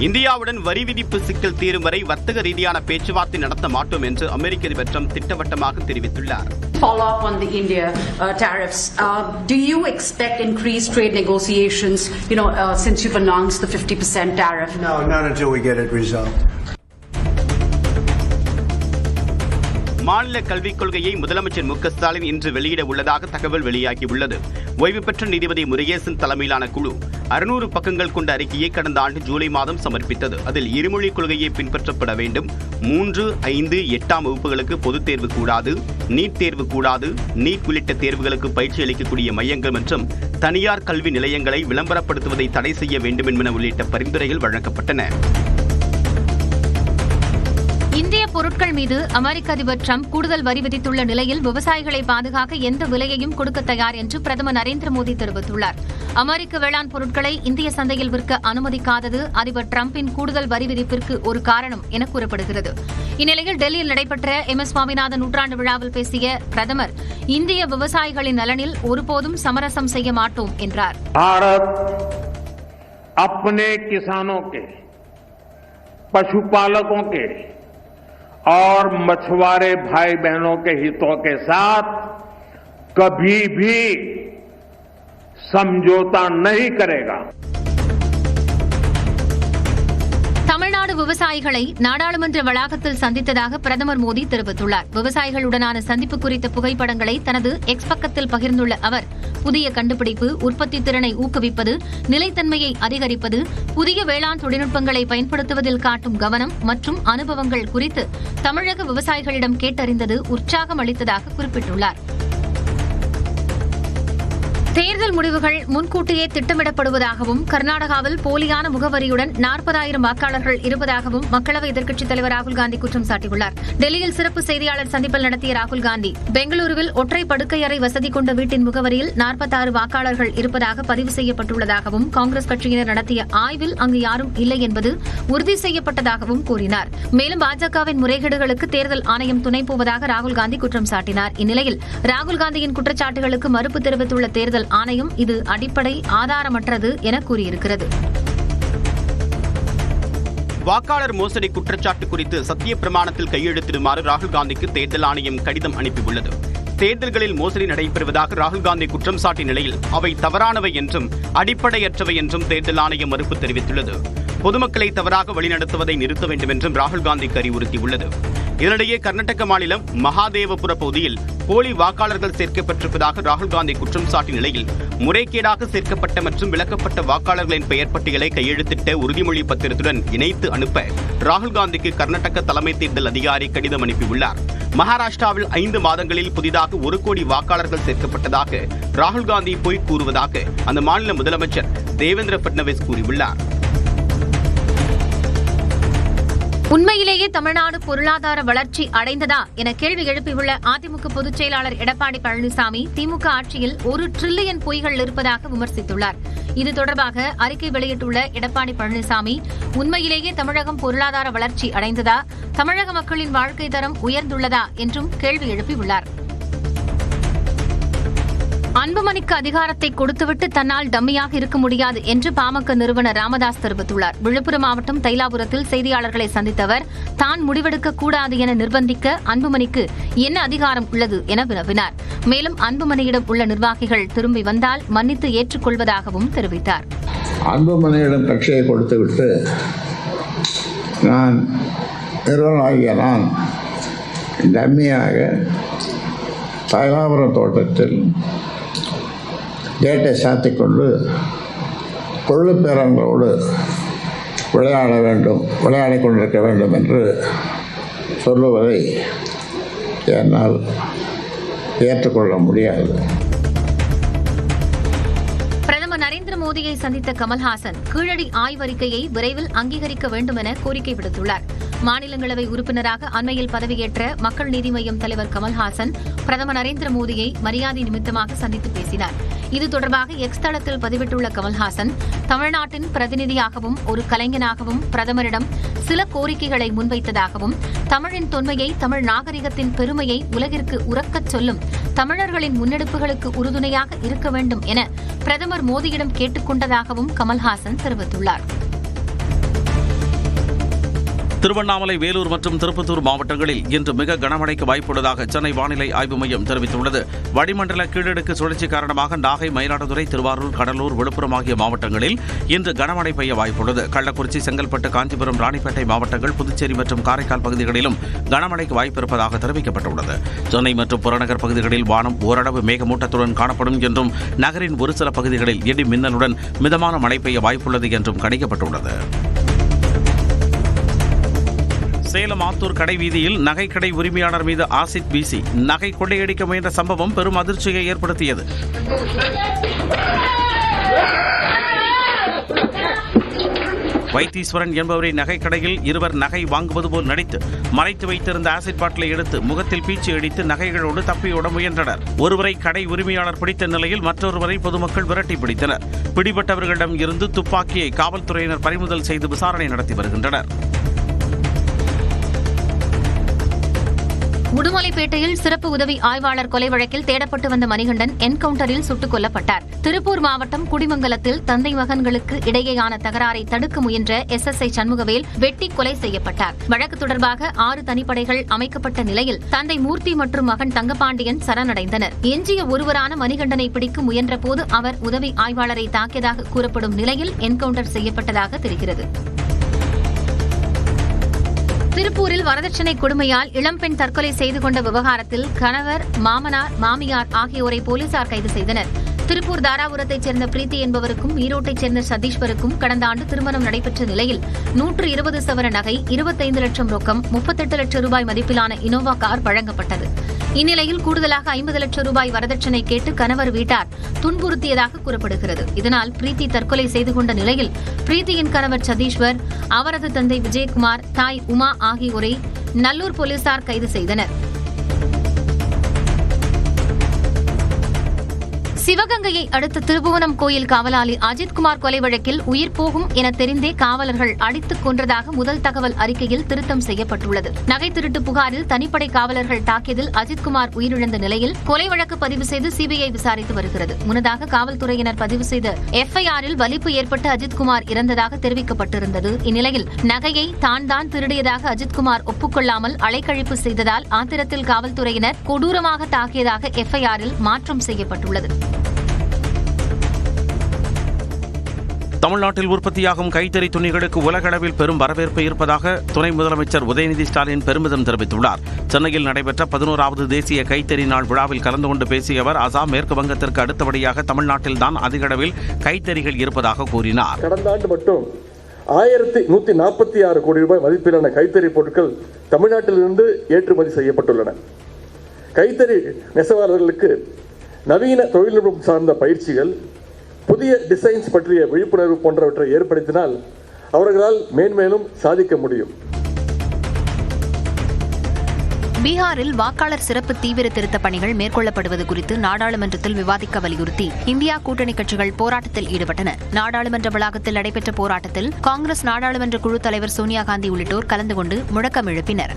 இந்தியாவுடன் வரி விதிப்பு சிக்கல் தீரும் வரை வர்த்தக ரீதியான பேச்சுவார்த்தை நடத்த மாட்டோம் என்று அமெரிக்க அதிபர் ட்ரம்ப் திட்டவட்டமாக தெரிவித்துள்ளார். Follow up on the India tariffs. Do you expect increased trade negotiations, since you've announced the 50% tariff? No, not until we get it resolved. மாநில கல்விக் கொள்கையை முதலமைச்சர் மு க ஸ்டாலின் இன்று வெளியிட உள்ளதாக தகவல் வெளியாகியுள்ளது. ஓய்வு பெற்ற நீதிபதி முருகேசன் தலைமையிலான குழு 600 பக்கங்கள் கொண்ட அறிக்கையை கடந்த ஆண்டு ஜூலை மாதம் சமர்ப்பித்தது. அதில் இருமொழி கொள்கையை பின்பற்றப்பட வேண்டும், 3, 5, 8ஆம் வகுப்புகளுக்கு பொதுத் தேர்வு கூடாது, நீட் தேர்வு கூடாது, நீட் உள்ளிட்ட தேர்வுகளுக்கு பயிற்சி அளிக்கக்கூடிய மையங்கள் மற்றும் தனியார் கல்வி நிலையங்களை விளம்பரப்படுத்துவதை தடை செய்ய வேண்டும் என்பன உள்ளிட்ட பரிந்துரைகள் வழங்கப்பட்டன. இந்திய பொருட்கள் மீது அமெரிக்க அதிபர் ட்ரம்ப் கூடுதல் வரி விதித்துள்ள நிலையில் விவசாயிகளை பாதுகாக்க எந்த விலையையும் கொடுக்க தயார் என்று பிரதமர் நரேந்திர மோடி தெரிவித்துள்ளார். அமெரிக்க வேளாண் பொருட்களை இந்திய சந்தையில் விற்க அனுமதிக்காதது அதிபர் டிரம்பின் கூடுதல் வரி விதிப்பிற்கு ஒரு காரணம் என கூறப்படுகிறது. இந்நிலையில் டெல்லியில் நடைபெற்ற MS சுவாமிநாதன் நூற்றாண்டு விழாவில் பேசிய பிரதமர் இந்திய விவசாயிகளின் நலனில் ஒருபோதும் சமரசம் செய்ய மாட்டோம் என்றார். और मछुआरे भाई बहनों के हितों के साथ कभी भी समझौता नहीं करेगा. தமிழ்நாடு விவசாயிகளை நாடாளுமன்ற வளாகத்தில் சந்தித்ததாக பிரதமர் மோடி தெரிவித்துள்ளார். விவசாயிகளுடனான சந்திப்பு குறித்த புகைப்படங்களை தனது எக்ஸ் பக்கத்தில் பகிர்ந்துள்ள அவர், புதிய கண்டுபிடிப்பு, உற்பத்தி திறனை ஊக்குவிப்பது, நிலைத்தன்மையை அதிகரிப்பது, புதிய வேளாண் தொழில்நுட்பங்களை பயன்படுத்துவதில் காட்டும் கவனம் மற்றும் அனுபவங்கள் குறித்து தமிழக விவசாயிகளிடம் கேட்டறிந்தது உற்சாகம் அளித்ததாக குறிப்பிட்டுள்ளார். தேர்தல் முடிவுகள் முன்கூட்டியே திட்டமிடப்படுவதாகவும் கர்நாடகாவில் போலியான முகவரியுடன் 40,000 வாக்காளர்கள் இருப்பதாகவும் மக்களவை எதிர்க்கட்சித் தலைவர் ராகுல் காந்தி குற்றம் சாட்டியுள்ளார். டெல்லியில் சிறப்பு செய்தியாளர் சந்திப்பில் நடத்திய ராகுல் காந்தி, பெங்களூருவில் ஒற்றை படுக்கையறை வசதி கொண்ட வீட்டின் முகவரியில் 46 வாக்காளர்கள் இருப்பதாக பதிவு செய்யப்பட்டுள்ளதாகவும் காங்கிரஸ் கட்சியினர் நடத்திய ஆய்வில் அங்கு யாரும் இல்லை என்பது உறுதி செய்யப்பட்டதாகவும் கூறினார். மேலும் பாஜகவின் முறைகேடுகளுக்கு தேர்தல் ஆணையம் துணை போவதாக ராகுல் காந்தி குற்றம் சாட்டினார். இந்நிலையில் ராகுல் காந்தியின் குற்றச்சாட்டுகளுக்கு மறுப்பு தெரிவித்துள்ள தேர்தல் ஆணையம் இது அடிப்படை ஆதாரமற்றது என கூறியிருக்கிறது. வாக்காளர் மோசடி குற்றச்சாட்டு குறித்து சத்திய பிரமாணத்தில் கையெழுத்திடுமாறு ராகுல் காந்திக்கு தேர்தல் ஆணையம் கடிதம் அனுப்பியுள்ளது. தேர்தல்களில் மோசடி நடைபெறுவதாக ராகுல் காந்தி குற்றம் சாட்டிய நிலையில் அவை தவறானவை என்றும் அடிப்படையற்றவை என்றும் தேர்தல் ஆணையம் மறுப்பு தெரிவித்துள்ளது. பொதுமக்களை தவறாக வழிநடத்துவதை நிறுத்த வேண்டும் என்றும் ராகுல் காந்திக்கு அறிவுறுத்தியுள்ளது. இதனிடையே கர்நாடக மாநிலம் மகாதேவபுர பகுதியில் போலி வாக்காளர்கள் சேர்க்கப்பட்டிருப்பதாக ராகுல் காந்தி குற்றம் சாட்டிய நிலையில் முறைகேடாக சேர்க்கப்பட்ட மற்றும் விலக்கப்பட்ட வாக்காளர்களின் பெயர் பட்டியலை கையெழுத்திட்ட உறுதிமொழி பத்திரத்துடன் இணைத்து அனுப்ப ராகுல் காந்திக்கு கர்நாடக தலைமை தேர்தல் அதிகாரி கடிதம் அனுப்பியுள்ளார். மகாராஷ்டிராவில் 5 மாதங்களில் புதிதாக 1 கோடி வாக்காளர்கள் சேர்க்கப்பட்டதாக ராகுல் காந்தி பொய் கூறுவதாக அந்த மாநில முதலமைச்சர் தேவேந்திர பட்னவிஸ் கூறியுள்ளார். உண்மையிலேயே தமிழ்நாடு பொருளாதார வளர்ச்சி அடைந்ததா என கேள்வி எழுப்பியுள்ள அதிமுக பொதுச் செயலாளர் எடப்பாடி பழனிசாமி, திமுக ஆட்சியில் 1 டிரில்லியன் பொய்கள் இருப்பதாக விமர்சித்துள்ளார். இது தொடர்பாக அறிக்கை வெளியிட்டுள்ள எடப்பாடி பழனிசாமி, உண்மையிலேயே தமிழகம் பொருளாதார வளர்ச்சி அடைந்ததா, தமிழக மக்களின் வாழ்க்கை தரம் உயர்ந்துள்ளதா என்றும் கேள்வி எழுப்பியுள்ளார். அன்புமணிக்கு அதிகாரத்தை கொடுத்துவிட்டு தன்னால் டம்மியாக இருக்க முடியாது என்று பாமக நிறுவனர் ராமதாஸ் தெரிவித்துள்ளார். விழுப்புரம் மாவட்டம் தைலாபுரத்தில் செய்தியாளர்களை சந்தித்த அவர், தான் முடிவெடுக்க கூடாது என நிர்பந்திக்க அன்புமணிக்கு என்ன அதிகாரம் உள்ளது என வினவினார். மேலும் அன்புமணியிடம் உள்ள நிர்வாகிகள் திரும்பி வந்தால் மன்னித்து ஏற்றுக்கொள்வதாகவும் தெரிவித்தார். அன்புமணியிடம் கட்சியை கொடுத்துவிட்டு நான் நிறுவனமாகிய நான் டம்மியாக தைலாபுரம் தோட்டத்தில் கேட்டை சாத்திக்கொண்டு கொள்ளு பேரங்களோடு விளையாடிக் கொண்டிருக்க வேண்டும் என்று சொல்லுவதை என்னால் ஏற்றுக்கொள்ள முடியாது. பிரதமர் நரேந்திர மோடியை சந்தித்த கமல்ஹாசன் கீழடி ஆய்வறிக்கையை விரைவில் அங்கீகரிக்க வேண்டும் என கோரிக்கை விடுத்துள்ளார். மாநிலங்களவை உறுப்பினராக அண்மையில் பதவியேற்ற மக்கள் நீதி மய்யம் தலைவர் கமல்ஹாசன் பிரதமர் நரேந்திர மோடியை மரியாதை நிமித்தமாக சந்தித்து பேசினார். இது தொடர்பாக எக்ஸ் தளத்தில் பதிவிட்டுள்ள கமல்ஹாசன், தமிழ்நாட்டின் பிரதிநிதியாகவும் ஒரு கலைஞனாகவும் பிரதமரிடம் சில கோரிக்கைகளை முன்வைத்ததாகவும், தமிழின் தொன்மையை, தமிழ் நாகரிகத்தின் பெருமையை உலகிற்கு உரக்கச் சொல்லும் தமிழர்களின் முன்னெடுப்புகளுக்கு உறுதுணையாக இருக்க வேண்டும் என பிரதமர் மோடியிடம் கேட்டுக் கொண்டதாகவும் கமல்ஹாசன் தெரிவித்துள்ளார். திருவண்ணாமலை, வேலூர் மற்றும் திருப்பத்தூர் மாவட்டங்களில் இன்று மிக கனமழைக்கு வாய்ப்புள்ளதாக சென்னை வானிலை ஆய்வு மையம் தெரிவித்துள்ளது. வளிமண்டல கீழடுக்கு சுழற்சி காரணமாக நாகை, மயிலாடுதுறை, திருவாரூர், கடலூர், விழுப்புரம் ஆகிய மாவட்டங்களில் இன்று கனமழை பெய்ய வாய்ப்புள்ளது. கள்ளக்குறிச்சி, செங்கல்பட்டு, காஞ்சிபுரம், ராணிப்பேட்டை மாவட்டங்கள், புதுச்சேரி மற்றும் காரைக்கால் பகுதிகளிலும் கனமழைக்கு வாய்ப்பிருப்பதாக தெரிவிக்கப்பட்டுள்ளது. சென்னை மற்றும் புறநகர் பகுதிகளில் வானம் ஓரளவு மேகமூட்டத்துடன் காணப்படும் என்றும் நகரின் ஒரு சில பகுதிகளில் இடி மின்னலுடன் மிதமான மழை பெய்ய வாய்ப்புள்ளது என்றும் கணிக்கப்பட்டுள்ளது. சேலம் ஆத்தூர் கடை வீதியில் நகைக்கடை உரிமையாளர் மீது ஆசிட் வீசி நகை கொள்ளையடிக்க முயன்ற சம்பவம் பெரும் அதிர்ச்சியை ஏற்படுத்தியது. வைத்தீஸ்வரன் என்பவரை நகைக்கடையில் இருவர் நகை வாங்குவது போல் நடித்து மறைத்து வைத்திருந்த ஆசிட் பாட்டிலை எடுத்து முகத்தில் பீச்சி அடித்து நகைகளோடு தப்பியோட முயன்றனர். ஒருவரை கடை உரிமையாளர் பிடித்த நிலையில் மற்றொருவரை பொதுமக்கள் விரட்டி பிடித்தனர். பிடிபட்டவர்களிடம் இருந்து துப்பாக்கியை காவல்துறையினர் பறிமுதல் செய்து விசாரணை நடத்தி வருகின்றனர். உடுமலைப்பேட்டையில் சிறப்பு உதவி ஆய்வாளர் கொலை வழக்கில் தேடப்பட்டு வந்த மணிகண்டன் என்கவுண்டரில் சுட்டுக் கொல்லப்பட்டார். திருப்பூர் மாவட்டம் குடிமங்கலத்தில் தந்தை மகன்களுக்கு இடையேயான தகராறை தடுக்க முயன்ற SSI சண்முகவேல் வெட்டி கொலை செய்யப்பட்டார். வழக்கு தொடர்பாக 6 தனிப்படைகள் அமைக்கப்பட்ட நிலையில் தந்தை மூர்த்தி மற்றும் மகன் தங்கபாண்டியன் சரணடைந்தனர். எஞ்சிய ஒருவரான மணிகண்டனை பிடிக்க முயன்றபோது அவர் உதவி ஆய்வாளரை தாக்கியதாக கூறப்படும் நிலையில் என்கவுண்டர் செய்யப்பட்டதாக தெரிகிறது. திருப்பூரில் வரதட்சணை கொடுமையால் இளம்பெண் தற்கொலை செய்து கொண்ட விவகாரத்தில் கணவர், மாமனார், மாமியார் ஆகியோரை போலீசார் கைது செய்தனர். திருப்பூர் தாராபுரத்தைச் சேர்ந்த பிரீத்தி என்பவருக்கும் ஈரோட்டைச் சேர்ந்த சதீஷ்வருக்கும் கடந்த ஆண்டு திருமணம் நடைபெற்ற நிலையில் 120 சவர நகை, 25 லட்சம் ரொக்கம், 38 லட்சம் ரூபாய் மதிப்பிலான இனோவா கார் வழங்கப்பட்டது. இந்நிலையில் கூடுதலாக 50 லட்சம் ரூபாய் வரதட்சணை கேட்டு கணவர் வீட்டார் துன்புறுத்தியதாக கூறப்படுகிறது. இதனால் பிரீத்தி தற்கொலை செய்து கொண்ட நிலையில் பிரீத்தியின் கணவர் சதீஷ்வர், அவரது தந்தை விஜயகுமார், தாய் உமா ஆகியோரை நல்லூர் போலீசார் கைது செய்தனர். சிவகங்கையை அடுத்த திருபுவனம் கோயில் காவலாளி அஜித்குமார் கொலை வழக்கில் உயிர் போகும் என தெரிந்தே காவலர்கள் அடித்துக் கொன்றதாக முதல் தகவல் அறிக்கையில் திருத்தம் செய்யப்பட்டுள்ளது. நகை திருட்டு புகாரில் தனிப்படை காவலர்கள் தாக்கியதில் அஜித்குமார் உயிரிழந்த நிலையில் கொலை வழக்கு பதிவு செய்து CBI விசாரித்து வருகிறது. முன்னதாக காவல்துறையினர் பதிவு செய்த FIR-இல் வலிப்பு ஏற்பட்டு அஜித்குமார் இறந்ததாக தெரிவிக்கப்பட்டிருந்தது. இந்நிலையில் நகையை தான் திருடியதாக அஜித்குமார் ஒப்புக்கொள்ளாமல் அலைக்கழிப்பு செய்ததால் ஆத்திரத்தில் காவல்துறையினர் கொடூரமாக தாக்கியதாக FIR-இல் மாற்றம் செய்யப்பட்டுள்ளது. தமிழ்நாட்டில் உற்பத்தியாகும் கைத்தறி துணிகளுக்கு உலகளவில் பெரும் வரவேற்பு இருப்பதாக துணை முதலமைச்சர் உதயநிதி ஸ்டாலின் பெருமிதம் தெரிவித்துள்ளார். சென்னையில் நடைபெற்ற 11வது தேசிய கைத்தறி நாள் விழாவில் கலந்து கொண்டு பேசிய அவர், அசாம், மேற்கு வங்கத்திற்கு அடுத்தபடியாக தமிழ்நாட்டில்தான் அதிக அளவில் கைத்தறிகள் இருப்பதாக கூறினார். கடந்த ஆண்டு மட்டும் 1146 கோடி ரூபாய் மதிப்பிலான கைத்தறி பொருட்கள் தமிழ்நாட்டிலிருந்து ஏற்றுமதி செய்யப்பட்டுள்ளன. கைத்தறி நெசவாளர்களுக்கு நவீன தொழில்நுட்பம் சார்ந்த பயிற்சிகள், புதிய டிசைன்ஸ் பற்றிய விழிப்புணர்வு போன்றவற்றை ஏற்படுத்தினால் அவர்களால் மேன்மேலும் சாதிக்க முடியும். பீகாரில் வாக்காளர் சிறப்பு தீவிர திருத்தப் பணிகள் மேற்கொள்ளப்படுவது குறித்து நாடாளுமன்றத்தில் விவாதிக்க வலியுறுத்தி இந்தியா கூட்டணி கட்சிகள் போராட்டத்தில் ஈடுபட்டன. நாடாளுமன்ற வளாகத்தில் நடைபெற்ற போராட்டத்தில் காங்கிரஸ் நாடாளுமன்ற குழு தலைவர் சோனியா காந்தி உள்ளிட்டோர் கலந்து கொண்டு முழக்கம் எழுப்பினர்.